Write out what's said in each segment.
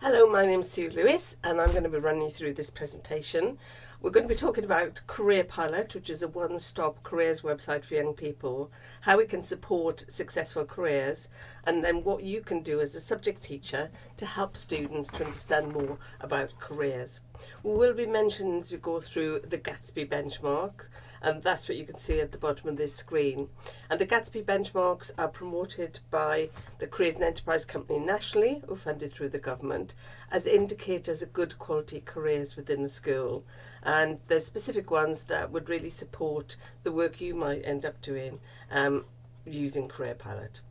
Hello, my name is Sue Lewis and I'm going to be running you through this presentation. We're going to be talking about Careerpilot, which is a one-stop careers website for young people, how we can support successful careers, and then what you can do as a subject teacher to help students to understand more about careers. We will be mentioning as we go through the Gatsby benchmark, and that's what you can see at the bottom of this screen. And the Gatsby benchmarks are promoted by the Careers and Enterprise Company nationally, or funded through the government, as indicators of good quality careers within the school. And there's specific ones that would really support the work you might end up doing using Careerpilot.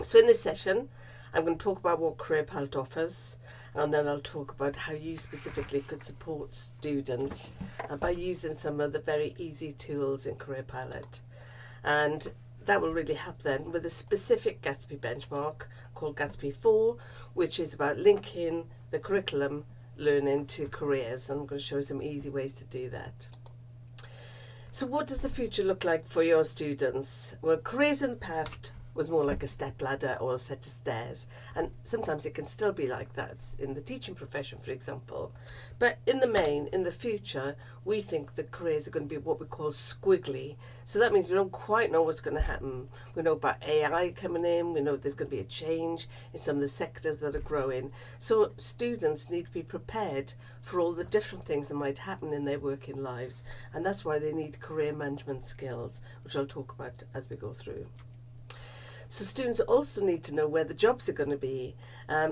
So in this session, I'm going to talk about what Careerpilot offers, and then I'll talk about how you specifically could support students by using some of the very easy tools in Careerpilot. And that will really help then with a specific Gatsby benchmark called Gatsby 4, which is about linking the curriculum learning to careers. And I'm going to show you some easy ways to do that. So what does the future look like for your students? Well, careers in the past was more like a step ladder or a set of stairs, and sometimes it can still be like that in the teaching profession, for example. But in the main, in the future, we think that careers are going to be what we call squiggly. So that means we don't quite know what's going to happen. We know about AI coming in, we know there's going to be a change in some of the sectors that are growing. So students need to be prepared for all the different things that might happen in their working lives, and that's why they need career management skills, which I'll talk about as we go through. So students also need to know where the jobs are going to be.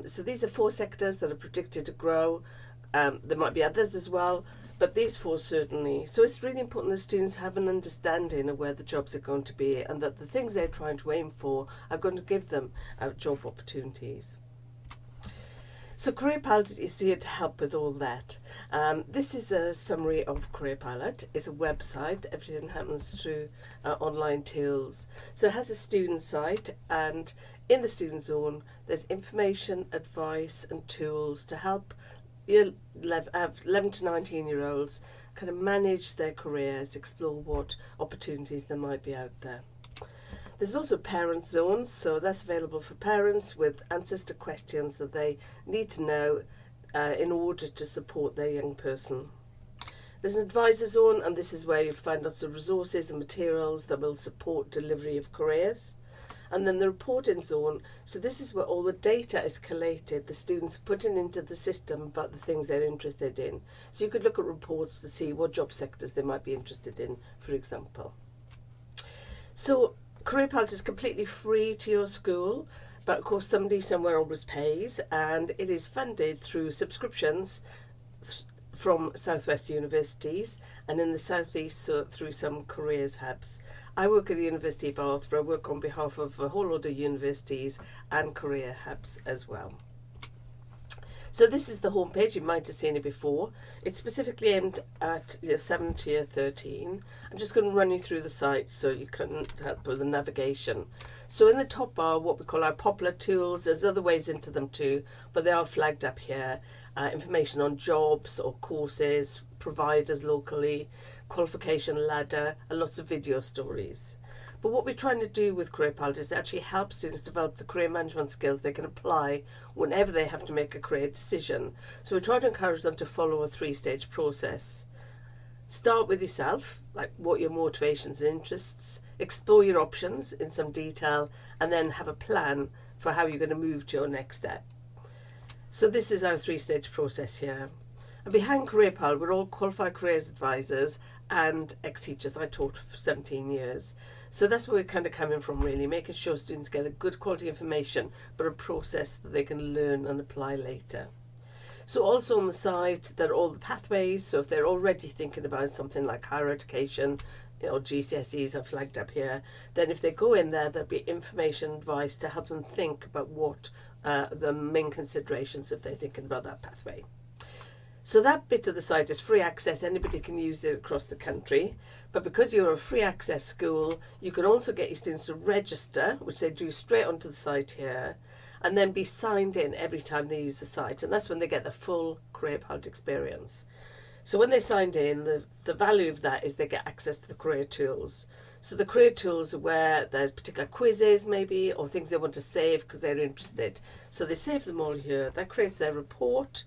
So these are 4 sectors that are predicted to grow. There might be others as well, but these 4 certainly. So it's really important that students have an understanding of where the jobs are going to be, and that the things they're trying to aim for are going to give them job opportunities. So Careerpilot is here to help with all that. This is a summary of Careerpilot. It's a website. Everything happens through online tools. So it has a student site, and in the student zone there's information, advice and tools to help 11 to 19 year olds kind of manage their careers, explore what opportunities there might be out there. There's also parent zones, so that's available for parents with answers to questions that they need to know in order to support their young person. There's an advisor zone, and this is where you'll find lots of resources and materials that will support delivery of careers. And then the reporting zone, so this is where all the data is collated, the students are putting into the system about the things they're interested in. So you could look at reports to see what job sectors they might be interested in, for example. So Careerpilot is completely free to your school, but of course somebody somewhere always pays, and it is funded through subscriptions from Southwest universities, and in the southeast so through some careers hubs. I work at the University of Bath, but I work on behalf of a whole lot of universities and career hubs as well. So this is the homepage. You might have seen it before. It's specifically aimed at year 7 to year 13. I'm just going to run you through the site so you can help with the navigation. So in the top bar, what we call our popular tools. There's other ways into them too, but they are flagged up here. Information on jobs or courses, providers locally, qualification ladder, and lots of video stories. But what we're trying to do with Careerpilot is actually help students develop the career management skills they can apply whenever they have to make a career decision. So we're trying to encourage them to follow a 3-stage process. Start with yourself, like what your motivations and interests, explore your options in some detail, and then have a plan for how you're going to move to your next step. So this is our 3-stage process here. And behind Careerpilot, we're all qualified careers advisors and ex-teachers. I taught for 17 years. So that's where we're kind of coming from, really, making sure students get the good quality information, but a process that they can learn and apply later. So also on the site, there are all the pathways. So if they're already thinking about something like higher education, or GCSEs are flagged up here, then if they go in there, there'll be information, advice to help them think about what the main considerations if they're thinking about that pathway. So that bit of the site is free access. Anybody can use it across the country. But because you're a free access school, you can also get your students to register, which they do straight onto the site here, and then be signed in every time they use the site. And that's when they get the full Careerpilot experience. So when they signed in, the value of that is they get access to the career tools. So the career tools are where there's particular quizzes maybe, or things they want to save because they're interested. So they save them all here. That creates their report.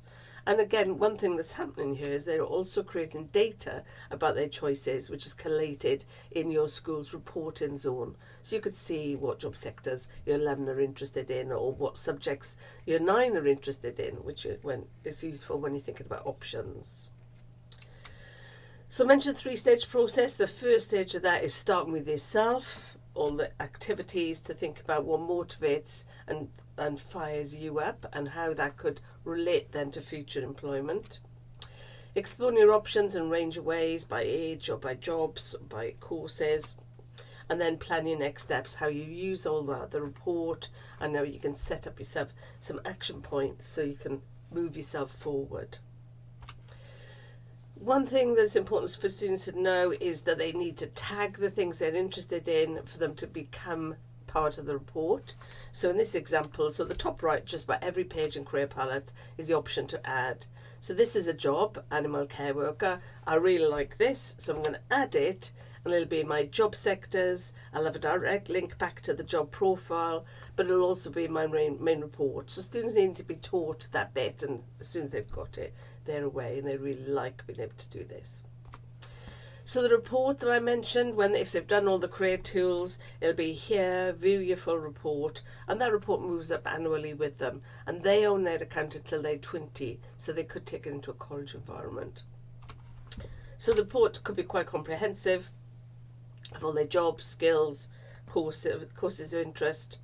And again, one thing that's happening here is they're also creating data about their choices, which is collated in your school's reporting zone. So you could see what job sectors your 11 are interested in, or what subjects your 9 are interested in, which is useful when you're thinking about options. So I mentioned 3-stage process. The first stage of that is starting with yourself, all the activities to think about what motivates and fires you up, and how that could relate then to future employment. Exploring your options and range of ways by age or by jobs or by courses, and then plan your next steps, how you use all that, the report, and how you can set up yourself some action points so you can move yourself forward. One thing that's important for students to know is that they need to tag the things they're interested in for them to become part of the report. So in this example, so the top right, just about every page in Careerpilot is the option to add. So this is a job, animal care worker. I really like this, so I'm going to add it, and it'll be my job sectors. I'll have a direct link back to the job profile, but it'll also be my main report. So students need to be taught that bit, and as soon as they've got it, they're away, and they really like being able to do this. So the report that I mentioned, if they've done all the career tools, it'll be here, view your full report, and that report moves up annually with them, and they own their account until they're 20, so they could take it into a college environment. So the report could be quite comprehensive of all their jobs, skills, courses of interest.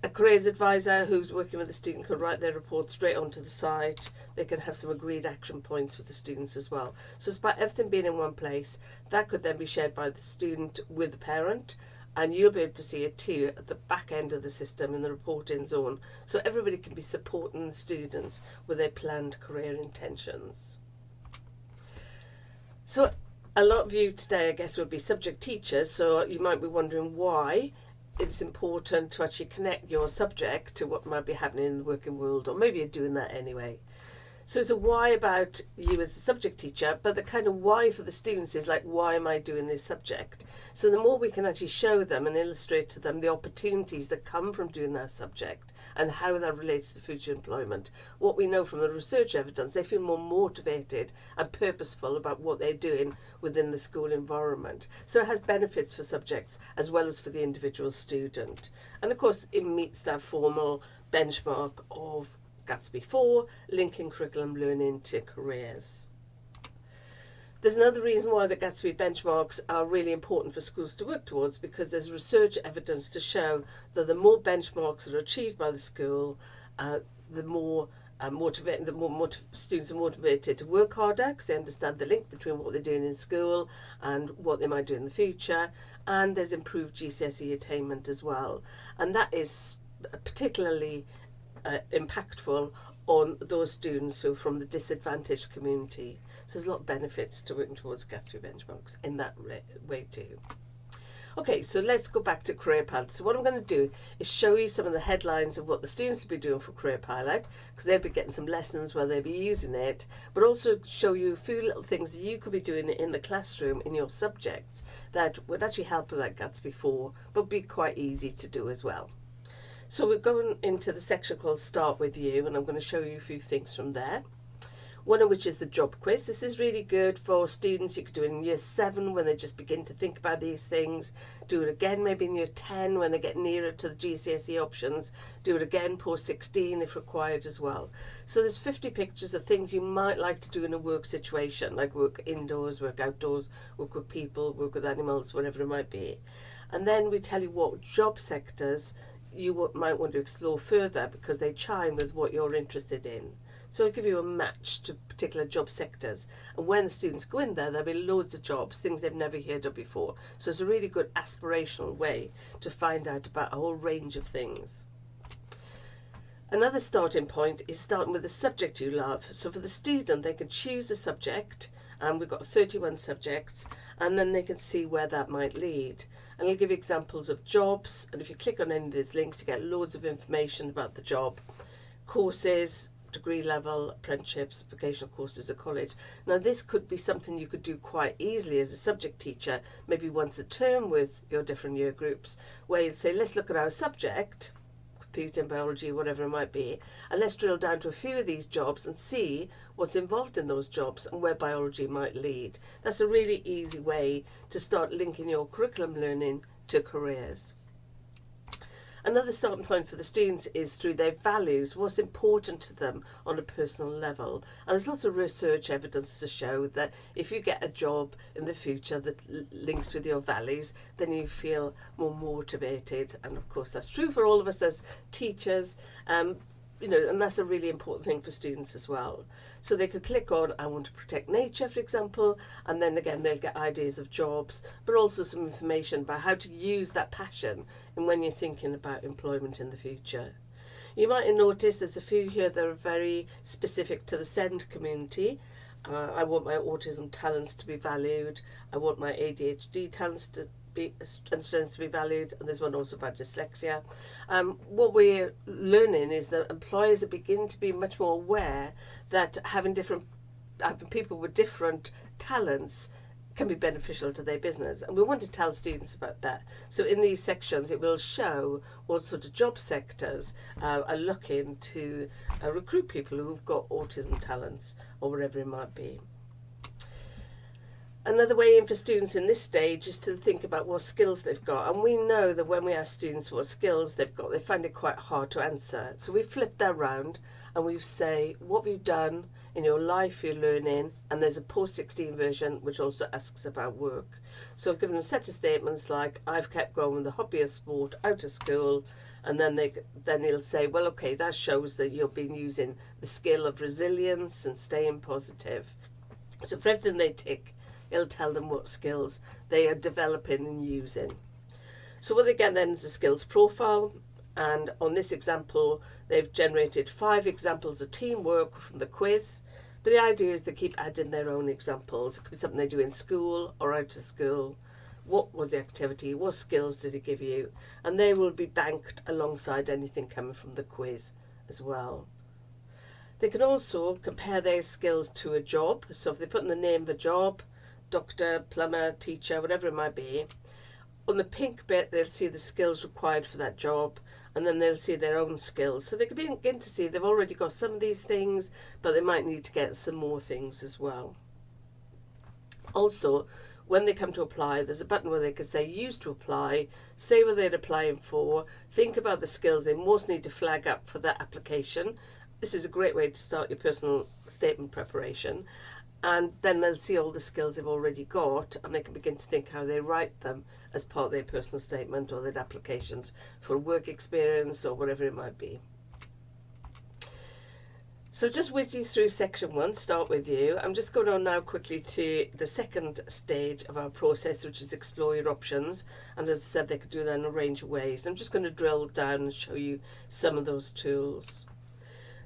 A careers advisor who's working with the student could write their report straight onto the site. They can have some agreed action points with the students as well. So it's about everything being in one place. That could then be shared by the student with the parent, and you'll be able to see it too at the back end of the system in the reporting zone. So everybody can be supporting the students with their planned career intentions. So a lot of you today, I guess, would be subject teachers, so you might be wondering why it's important to actually connect your subject to what might be happening in the working world, or maybe you're doing that anyway. So it's a why about you as a subject teacher, but the kind of why for the students is like, why am I doing this subject? So the more we can actually show them and illustrate to them the opportunities that come from doing that subject and how that relates to future employment, what we know from the research evidence, they feel more motivated and purposeful about what they're doing within the school environment. So it has benefits for subjects as well as for the individual student. And of course, it meets that formal benchmark of Gatsby 4, linking curriculum learning to careers. There's another reason why the Gatsby benchmarks are really important for schools to work towards, because there's research evidence to show that the more benchmarks that are achieved by the school, the more students are motivated to work harder because they understand the link between what they're doing in school and what they might do in the future, and there's improved GCSE attainment as well. And that is particularly impactful on those students who are from the disadvantaged community. So there's a lot of benefits to working towards Gatsby benchmarks in that way too. Okay, so let's go back to Careerpilot. So what I'm going to do is show you some of the headlines of what the students will be doing for Careerpilot, because they'll be getting some lessons where they'll be using it, but also show you a few little things that you could be doing in the classroom in your subjects that would actually help with that Gatsby 4, but be quite easy to do as well. So we're going into the section called Start With You, and I'm going to show you a few things from there. One of which is the job quiz. This is really good for students. You could do it in year 7 when they just begin to think about these things. Do it again maybe in year 10 when they get nearer to the GCSE options. Do it again post 16 if required as well. So there's 50 pictures of things you might like to do in a work situation, like work indoors, work outdoors, work with people, work with animals, whatever it might be. And then we tell you what job sectors you might want to explore further because they chime with what you're interested in. So I'll give you a match to particular job sectors, and when the students go in there, there'll be loads of jobs, things they've never heard of before. So it's a really good aspirational way to find out about a whole range of things. Another starting point is starting with the subject you love. So for the student, they can choose a subject, and we've got 31 subjects, and then they can see where that might lead. And I'll give you examples of jobs, and if you click on any of these links, you get loads of information about the job, courses, degree level, apprenticeships, vocational courses at college. Now this could be something you could do quite easily as a subject teacher, maybe once a term with your different year groups, where you'd say, let's look at our subject, computing, biology, whatever it might be, and let's drill down to a few of these jobs and see what's involved in those jobs and where biology might lead. That's a really easy way to start linking your curriculum learning to careers. Another starting point for the students is through their values, what's important to them on a personal level. And there's lots of research evidence to show that if you get a job in the future that links with your values, then you feel more motivated. And of course, that's true for all of us as teachers. And that's a really important thing for students as well. So they could click on, I want to protect nature, for example, and then again, they'll get ideas of jobs, but also some information about how to use that passion and when you're thinking about employment in the future. You might have noticed there's a few here that are very specific to the SEND community. I want my autism talents to be valued. I want my ADHD talents and strengths to be valued, and there's one also about dyslexia. What we're learning is that employers are beginning to be much more aware that having people with different talents can be beneficial to their business, and we want to tell students about that. So in these sections it will show what sort of job sectors are looking to recruit people who've got autism talents or whatever it might be. Another way in for students in this stage is to think about what skills they've got. And we know that when we ask students what skills they've got, they find it quite hard to answer. So we flip that around and we say, what have you done in your life, your learning? And there's a post-16 version which also asks about work. So I'll give them a set of statements like, I've kept going with the hobby of sport out of school. And then they'll say, well, okay, that shows that you've been using the skill of resilience and staying positive. So for everything they tick, it'll tell them what skills they are developing and using. So what they get then is a skills profile, and on this example they've generated 5 examples of teamwork from the quiz, but the idea is they keep adding their own examples. It could be something they do in school or out of school. What was the activity? What skills did it give you? And they will be banked alongside anything coming from the quiz as well. They can also compare their skills to a job. So if they put in the name of a job, doctor, plumber, teacher, whatever it might be, on the pink bit they'll see the skills required for that job, and then they'll see their own skills. So they can begin to see they've already got some of these things, but they might need to get some more things as well. Also, when they come to apply, there's a button where they can say use to apply, say what they're applying for, think about the skills they most need to flag up for that application. This is a great way to start your personal statement preparation. And then they'll see all the skills they've already got, and they can begin to think how they write them as part of their personal statement or their applications for work experience or whatever it might be. So just whiz you through section 1, start with you. I'm just going on now quickly to the second stage of our process, which is explore your options. And as I said, they could do that in a range of ways. I'm just going to drill down and show you some of those tools.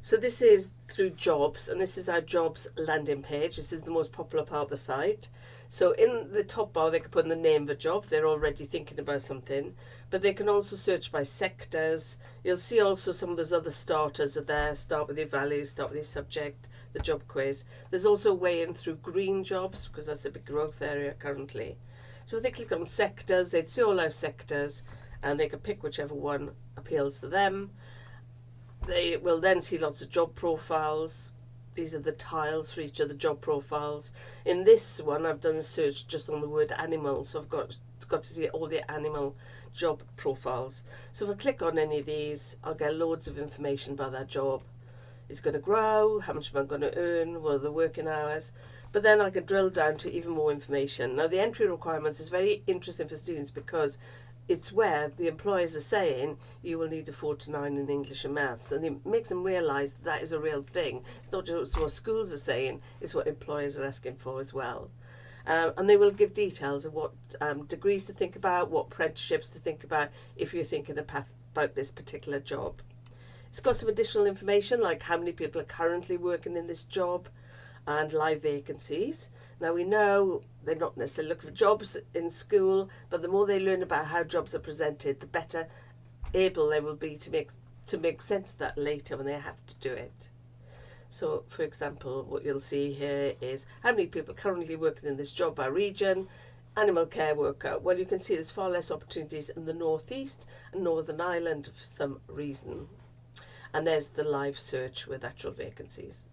So this is through jobs, and this is our jobs landing page. This is the most popular part of the site. So in the top bar, they can put in the name of a job. They're already thinking about something, but they can also search by sectors. You'll see also some of those other starters are there. Start with your values, start with your subject, the job quiz. There's also a way in through green jobs, because that's a big growth area currently. So if they click on sectors, they'd see all our sectors, and they can pick whichever one appeals to them. They will then see lots of job profiles. These are the tiles for each of the job profiles. In this one, I've done a search just on the word animal, so I've got to see all the animal job profiles. So if I click on any of these, I'll get loads of information about that job. It's going to grow, how much am I going to earn, what are the working hours. But then I can drill down to even more information. Now the entry requirements is very interesting for students because it's where the employers are saying you will need a 4 to 9 in English and maths, and it makes them realise that is a real thing. It's not just what schools are saying, it's what employers are asking for as well. And they will give details of what degrees to think about, what apprenticeships to think about if you're thinking about this particular job. It's got some additional information like how many people are currently working in this job and live vacancies. Now we know they're not necessarily looking for jobs in school, but the more they learn about how jobs are presented, the better able they will be to make sense of that later when they have to do it. So for example, what you'll see here is how many people currently working in this job by region, animal care worker. Well, you can see there's far less opportunities in the northeast and Northern Ireland for some reason. And there's the live search with actual vacancies.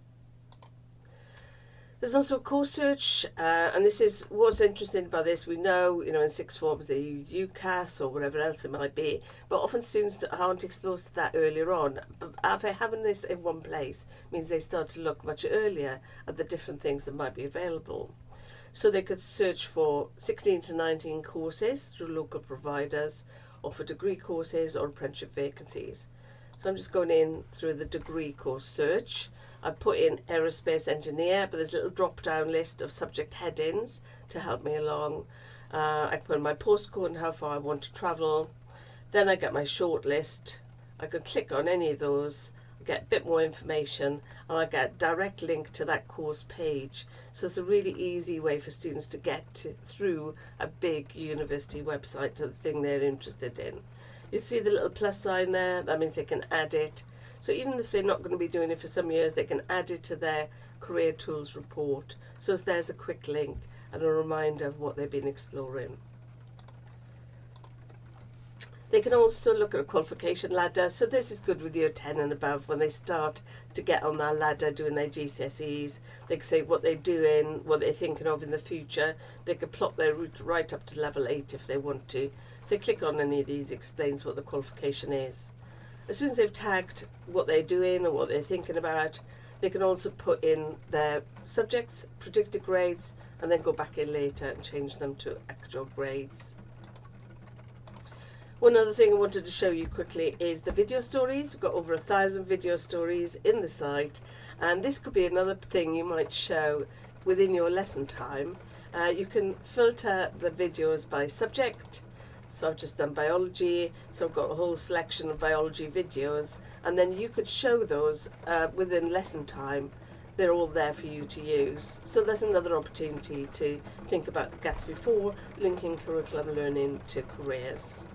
There's also a course search, and this is what's interesting about this. We know, in sixth forms they use UCAS or whatever else it might be, but often students aren't exposed to that earlier on. But having this in one place means they start to look much earlier at the different things that might be available. So they could search for 16 to 19 courses through local providers, or for degree courses or apprenticeship vacancies. So I'm just going in through the degree course search. I've put in aerospace engineer, but there's a little drop down list of subject headings to help me along. I can put in my postcode and how far I want to travel. Then I get my short list. I could click on any of those, get a bit more information, and I get a direct link to that course page. So it's a really easy way for students to get through a big university website to the thing they're interested in. You see the little plus sign there? That means they can add it. So even if they're not going to be doing it for some years, they can add it to their career tools report. So there's a quick link and a reminder of what they've been exploring. They can also look at a qualification ladder. So this is good with year 10 and above when they start to get on that ladder doing their GCSEs. They can say what they're doing, what they're thinking of in the future. They could plot their route right up to level 8 if they want to. If they click on any of these, it explains what the qualification is. As soon as they've tagged what they're doing or what they're thinking about, they can also put in their subjects, predicted grades, and then go back in later and change them to actual grades. One other thing I wanted to show you quickly is the video stories. We've got over 1,000 video stories in the site, and this could be another thing you might show within your lesson time. You can filter the videos by subject. So I've just done biology, so I've got a whole selection of biology videos, and then you could show those within lesson time. They're all there for you to use. So there's another opportunity to think about Gatsby 4, linking curriculum learning to careers.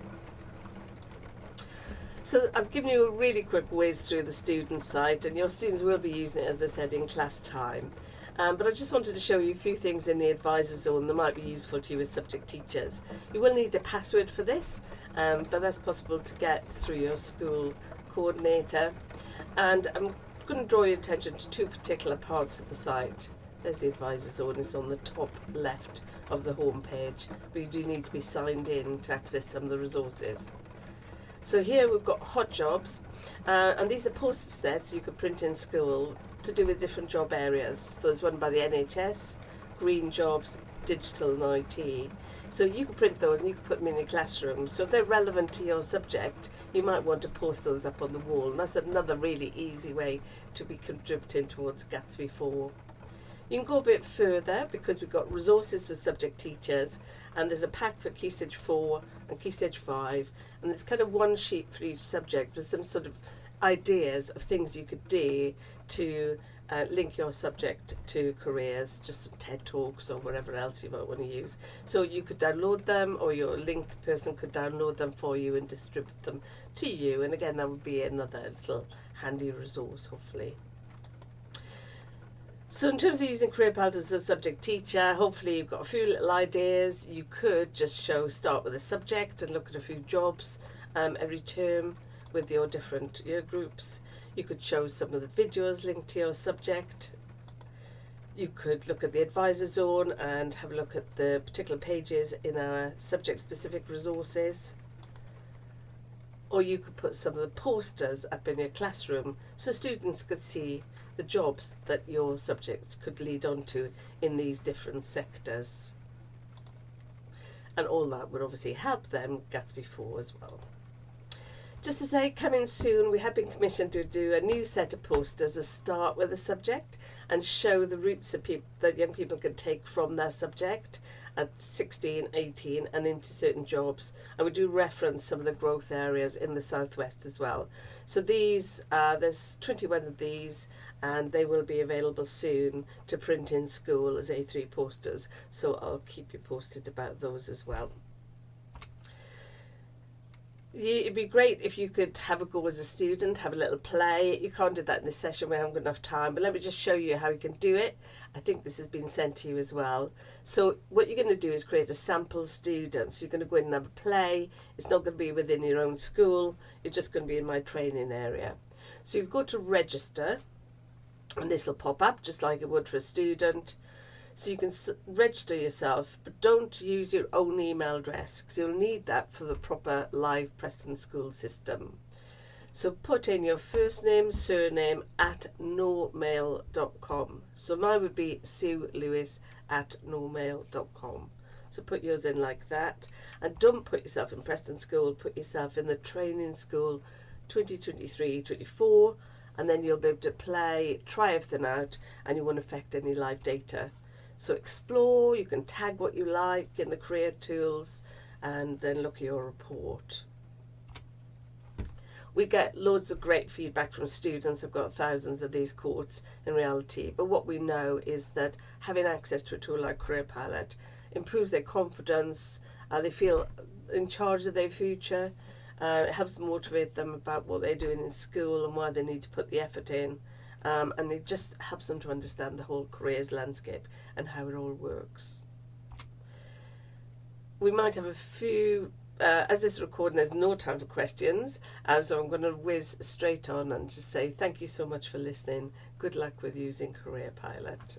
So I've given you a really quick whiz through the student site, and your students will be using it, as I said, in class time. But I just wanted to show you a few things in the advisor zone that might be useful to you as subject teachers. You will need a password for this, but that's possible to get through your school coordinator. And I'm going to draw your attention to two particular parts of the site. There's the advisor zone, it's on the top left of the home page, but you do need to be signed in to access some of the resources. So here we've got hot jobs, and these are poster sets you could print in school to do with different job areas. So there's one by the NHS, green jobs, digital and IT. So you could print those and you could put them in your classroom. So if they're relevant to your subject, you might want to post those up on the wall. And that's another really easy way to be contributing towards Gatsby 4. You can go a bit further because we've got resources for subject teachers, and there's a pack for Key Stage 4 and Key Stage 5, and there's kind of one sheet for each subject with some sort of ideas of things you could do to link your subject to careers, just some TED Talks or whatever else you might want to use. So you could download them, or your link person could download them for you and distribute them to you, and again that would be another little handy resource hopefully. So in terms of using Careerpilot as a subject teacher, hopefully you've got a few little ideas. You could just start with a subject and look at a few jobs every term with your different year groups. You could show some of the videos linked to your subject. You could look at the advisor zone and have a look at the particular pages in our subject specific resources. Or you could put some of the posters up in your classroom so students could see the jobs that your subjects could lead on to in these different sectors. And all that would obviously help them Gatsby 4 as well. Just to say, coming soon, we have been commissioned to do a new set of posters that start with a subject and show the routes that young people can take from their subject at 16, 18 and into certain jobs. And we do reference some of the growth areas in the southwest as well. So these, there's 21 of these, and they will be available soon to print in school as A3 posters. So I'll keep you posted about those as well. It'd be great if you could have a go as a student, have a little play. You can't do that in this session, we haven't got enough time, but let me just show you how you can do it. I think this has been sent to you as well. So what you're going to do is create a sample student. So you're going to go in and have a play. It's not going to be within your own school. It's just going to be in my training area. So you go to register, and this will pop up just like it would for a student. So you can register yourself, but don't use your own email address because you'll need that for the proper live Preston School system. So put in your first name, surname at nomail.com. So mine would be suelewis@nomail.com. So put yours in like that. And don't put yourself in Preston School, put yourself in the Training School 2023-24, and then you'll be able to play, try everything out, and you won't affect any live data. So explore, you can tag what you like in the career tools, and then look at your report. We get loads of great feedback from students. I've got thousands of these quotes in reality, but what we know is that having access to a tool like Careerpilot improves their confidence, they feel in charge of their future, it helps motivate them about what they're doing in school and why they need to put the effort in. And it just helps them to understand the whole careers landscape and how it all works. We might have a few, as this is recording, there's no time for questions, so I'm going to whiz straight on and just say thank you so much for listening. Good luck with using Careerpilot.